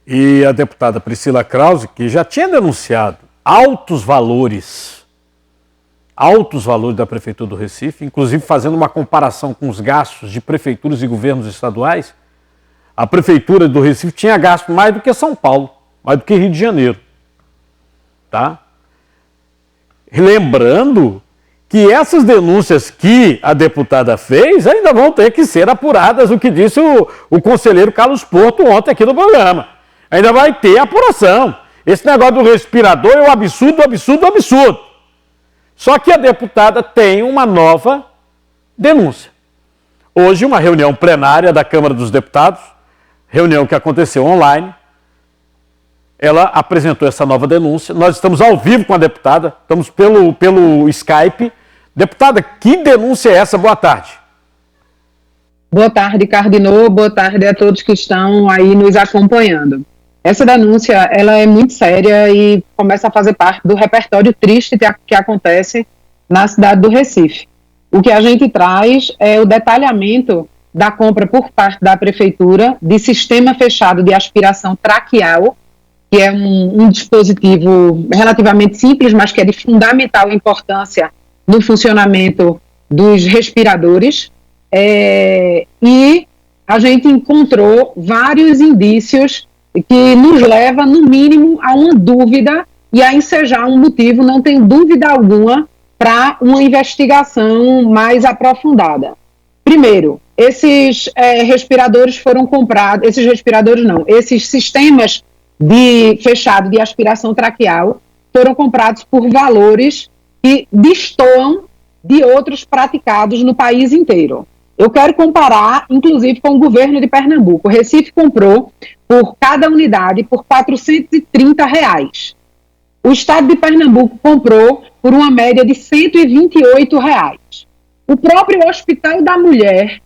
E a deputada Priscila Krause, que já tinha denunciado altos valores da Prefeitura do Recife, inclusive fazendo uma comparação com os gastos de prefeituras e governos estaduais, a Prefeitura do Recife tinha gasto mais do que São Paulo, mais do que Rio de Janeiro. Tá? Lembrando que essas denúncias que a deputada fez ainda vão ter que ser apuradas, o que disse o conselheiro Carlos Porto ontem aqui no programa. Ainda vai ter apuração. Esse negócio do respirador é um absurdo, absurdo, absurdo. Só que a deputada tem uma nova denúncia. Hoje, uma reunião plenária da Câmara dos Deputados, reunião que aconteceu online, ela apresentou essa nova denúncia. Nós estamos ao vivo com a deputada, estamos pelo Skype. Deputada, que denúncia é essa? Boa tarde. Boa tarde, Cardinô. Boa tarde a todos que estão aí nos acompanhando. Essa denúncia, ela é muito séria e começa a fazer parte do repertório triste que acontece na cidade do Recife. O que a gente traz é o detalhamento da compra por parte da Prefeitura de sistema fechado de aspiração traqueal, que é um dispositivo relativamente simples, mas que é de fundamental importância no funcionamento dos respiradores. E a gente encontrou vários indícios que nos leva, no mínimo, a uma dúvida e a ensejar um motivo, não tem dúvida alguma, para uma investigação mais aprofundada. Primeiro, esses respiradores foram comprados, esses sistemas fechado de aspiração traqueal foram comprados por valores que destoam de outros praticados no país inteiro. Eu quero comparar, inclusive, com o governo de Pernambuco. O Recife comprou por cada unidade por R$430. O estado de Pernambuco comprou por uma média de R$128. O próprio Hospital da Mulher,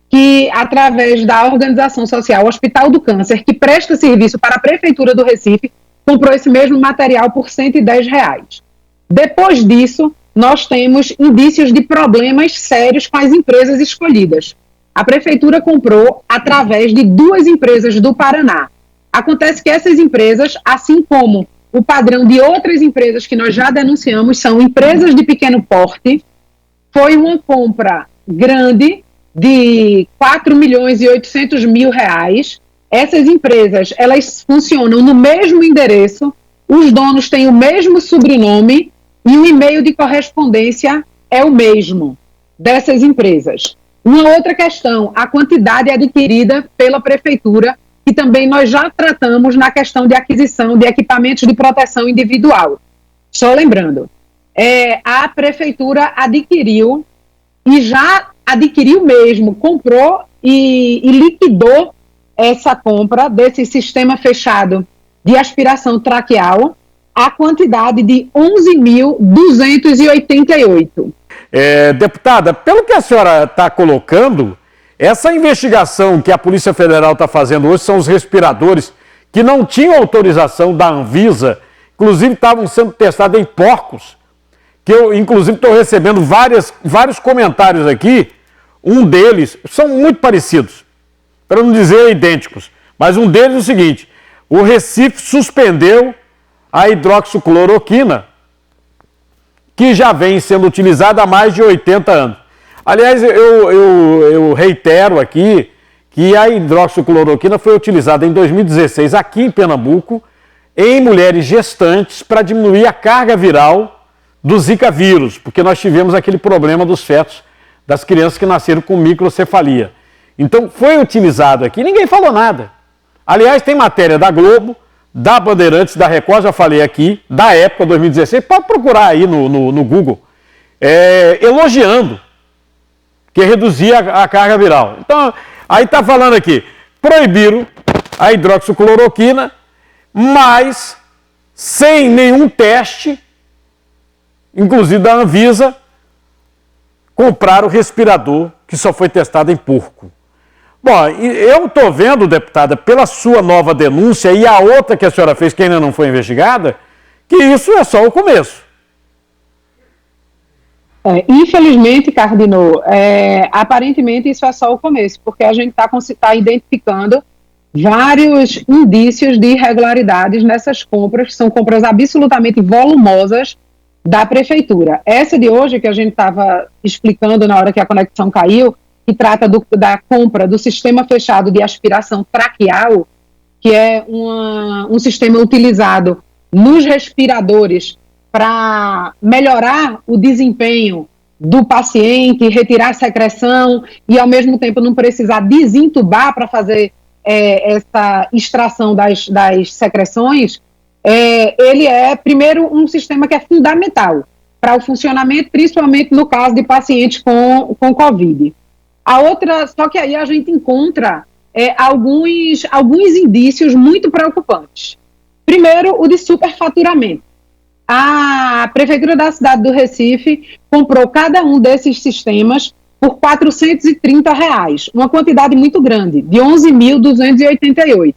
que através da organização social Hospital do Câncer, que presta serviço para a Prefeitura do Recife, comprou esse mesmo material por R$110. Depois disso, nós temos indícios de problemas sérios com as empresas escolhidas. A Prefeitura comprou através de 2 empresas do Paraná. Acontece que essas empresas, assim como o padrão de outras empresas que nós já denunciamos, são empresas de pequeno porte. Foi uma compra grande de R$4.800.000. Essas empresas, elas funcionam no mesmo endereço, os donos têm o mesmo sobrenome e o e-mail de correspondência é o mesmo dessas empresas. Uma outra questão, a quantidade adquirida pela Prefeitura, que também nós já tratamos na questão de aquisição de equipamentos de proteção individual. Só lembrando, a Prefeitura adquiriu e já adquiriu mesmo, comprou e liquidou essa compra desse sistema fechado de aspiração traqueal, a quantidade de 11.288. Deputada, pelo que a senhora está colocando, essa investigação que a Polícia Federal está fazendo hoje são os respiradores que não tinham autorização da Anvisa, inclusive estavam sendo testados em porcos, que eu, inclusive, estou recebendo vários comentários aqui. Um deles, são muito parecidos, para não dizer idênticos, mas um deles é o seguinte: o Recife suspendeu a hidroxicloroquina, que já vem sendo utilizada há mais de 80 anos. Aliás, eu reitero aqui que a hidroxicloroquina foi utilizada em 2016 aqui em Pernambuco, em mulheres gestantes, para diminuir a carga viral do Zika vírus, porque nós tivemos aquele problema dos fetos das crianças que nasceram com microcefalia. Então, foi utilizado aqui, ninguém falou nada. Aliás, tem matéria da Globo, da Bandeirantes, da Record, já falei aqui, da época, 2016, pode procurar aí no Google, elogiando que reduzia a carga viral. Então, aí está falando aqui, proibiram a hidroxicloroquina, mas sem nenhum teste, inclusive da Anvisa, compraram o respirador que só foi testado em porco. Bom, eu estou vendo, deputada, pela sua nova denúncia e a outra que a senhora fez, que ainda não foi investigada, que isso é só o começo. Infelizmente, Cardinô, aparentemente isso é só o começo, porque a gente está identificando vários indícios de irregularidades nessas compras, que são compras absolutamente volumosas da prefeitura. Essa de hoje, que a gente estava explicando na hora que a conexão caiu, que trata da compra do sistema fechado de aspiração traqueal, que é um sistema utilizado nos respiradores para melhorar o desempenho do paciente, retirar a secreção e, ao mesmo tempo, não precisar desentubar para fazer essa extração das secreções. Ele é, primeiro, um sistema que é fundamental para o funcionamento, principalmente no caso de pacientes com Covid. A outra, só que aí a gente encontra alguns indícios muito preocupantes. Primeiro, o de superfaturamento. A Prefeitura da cidade do Recife comprou cada um desses sistemas por R$ 430, uma quantidade muito grande, de 11.288.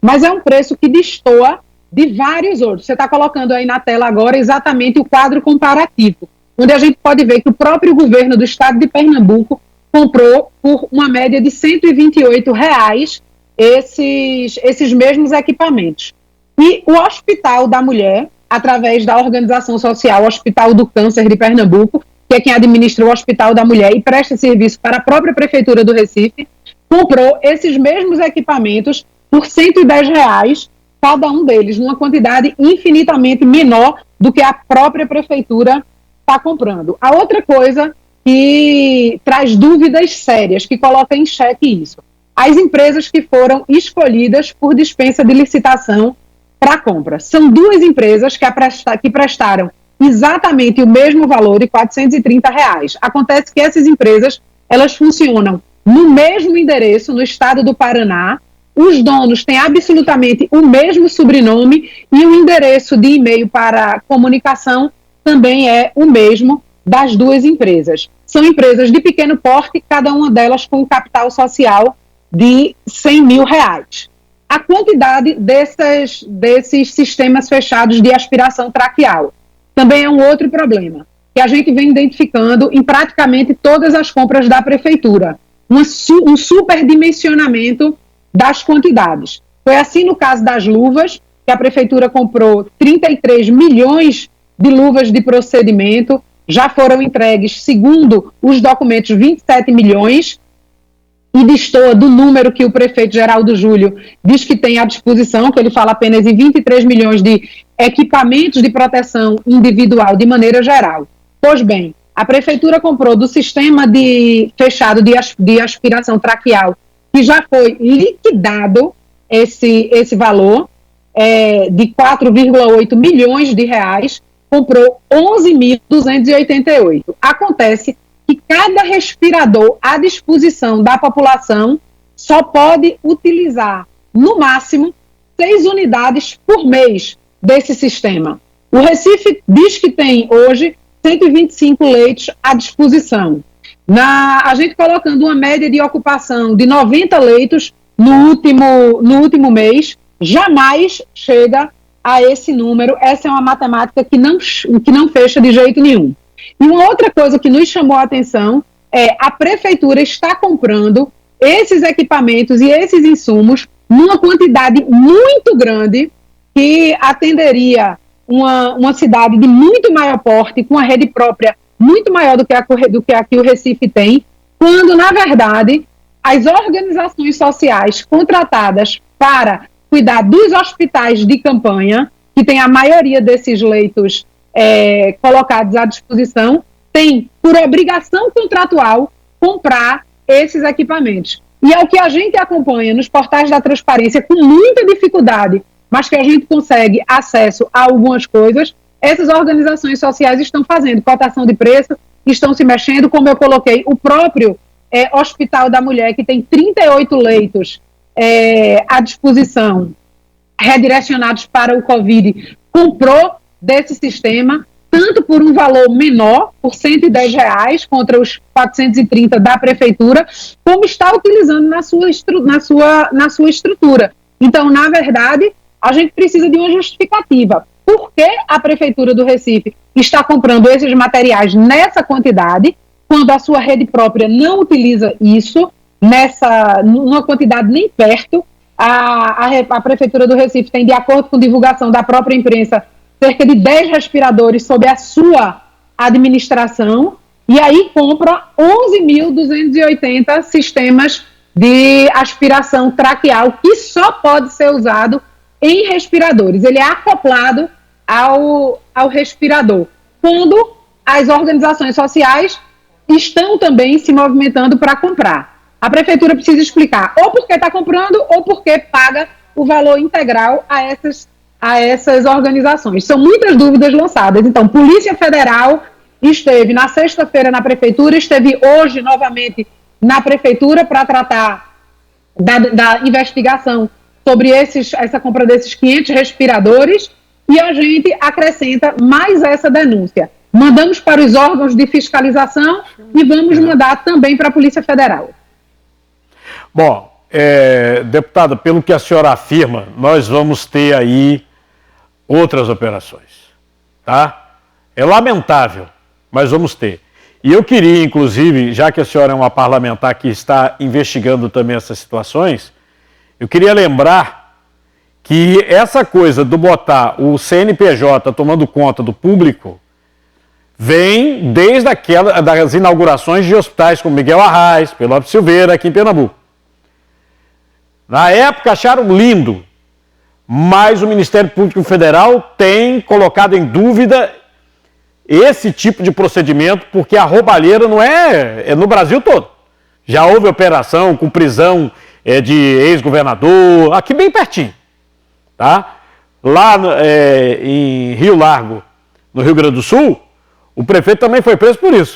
Mas é um preço que destoa de vários outros. Você está colocando aí na tela agora exatamente o quadro comparativo, onde a gente pode ver que o próprio governo do estado de Pernambuco comprou por uma média de R$ 128 esses mesmos equipamentos. E o Hospital da Mulher, através da organização social Hospital do Câncer de Pernambuco, que é quem administra o Hospital da Mulher e presta serviço para a própria Prefeitura do Recife, comprou esses mesmos equipamentos por R$ 110, cada um deles, numa quantidade infinitamente menor do que a própria Prefeitura está comprando. A outra coisa que traz dúvidas sérias, que coloca em xeque isso, as empresas que foram escolhidas por dispensa de licitação para a compra. São duas empresas que prestaram exatamente o mesmo valor de R$ 430. Acontece que essas empresas, elas funcionam no mesmo endereço, no estado do Paraná, os donos têm absolutamente o mesmo sobrenome e o endereço de e-mail para comunicação também é o mesmo das duas empresas. São empresas de pequeno porte, cada uma delas com um capital social de R$ 100 mil. A quantidade desses sistemas fechados de aspiração traqueal também é um outro problema, que a gente vem identificando em praticamente todas as compras da prefeitura. Um superdimensionamento das quantidades. Foi assim no caso das luvas, que a prefeitura comprou 33 milhões de luvas de procedimento, já foram entregues, segundo os documentos, 27 milhões, e destoa do número que o prefeito Geraldo Júlio diz que tem à disposição, que ele fala apenas em 23 milhões de equipamentos de proteção individual de maneira geral. Pois bem, a prefeitura comprou do sistema fechado de aspiração traqueal, que já foi liquidado esse valor de 4,8 milhões de reais, comprou 11.288. Acontece que cada respirador à disposição da população só pode utilizar, no máximo, 6 unidades por mês desse sistema. O Recife diz que tem hoje 125 leitos à disposição. A gente colocando uma média de ocupação de 90 leitos no último mês, jamais chega a esse número. Essa é uma matemática que não fecha de jeito nenhum. E uma outra coisa que nos chamou a atenção é a prefeitura está comprando esses equipamentos e esses insumos numa quantidade muito grande que atenderia uma cidade de muito maior porte, com uma rede própria muito maior do que a que o Recife tem, quando, na verdade, as organizações sociais contratadas para cuidar dos hospitais de campanha, que tem a maioria desses leitos colocados à disposição, tem, por obrigação contratual, comprar esses equipamentos. E é o que a gente acompanha nos portais da transparência com muita dificuldade, mas que a gente consegue acesso a algumas coisas. Essas organizações sociais estão fazendo cotação de preço, estão se mexendo, como eu coloquei, o próprio Hospital da Mulher, que tem 38 leitos à disposição, redirecionados para o Covid, comprou desse sistema, tanto por um valor menor, por R$ 110, contra os 430 da prefeitura, como está utilizando na sua estrutura. Então, na verdade, a gente precisa de uma justificativa. Por que a Prefeitura do Recife está comprando esses materiais nessa quantidade, quando a sua rede própria não utiliza isso numa quantidade nem perto? a Prefeitura do Recife tem, de acordo com divulgação da própria imprensa, cerca de 10 respiradores sob a sua administração, e aí compra 11.280 sistemas de aspiração traqueal, que só pode ser usado em respiradores. Ele é acoplado ao respirador. Quando as organizações sociais estão também se movimentando para comprar. A Prefeitura precisa explicar ou porque está comprando ou porque paga o valor integral a essas organizações. São muitas dúvidas lançadas. Então, Polícia Federal esteve na sexta-feira na Prefeitura, esteve hoje novamente na Prefeitura para tratar da investigação sobre essa compra desses 500 respiradores, e a gente acrescenta mais essa denúncia. Mandamos para os órgãos de fiscalização e vamos mandar também para a Polícia Federal. Bom, deputada, pelo que a senhora afirma, nós vamos ter aí outras operações, tá? É lamentável, mas vamos ter. E eu queria, inclusive, já que a senhora é uma parlamentar que está investigando também essas situações, eu queria lembrar que essa coisa do botar o CNPJ tomando conta do público vem desde das inaugurações de hospitais como Miguel Arraes, Pelópio Silveira, aqui em Pernambuco. Na época acharam lindo, mas o Ministério Público Federal tem colocado em dúvida esse tipo de procedimento, porque a roubalheira não é no Brasil todo. Já houve operação com prisão de ex-governador, aqui bem pertinho, tá? Lá em Rio Largo, no Rio Grande do Sul, o prefeito também foi preso por isso.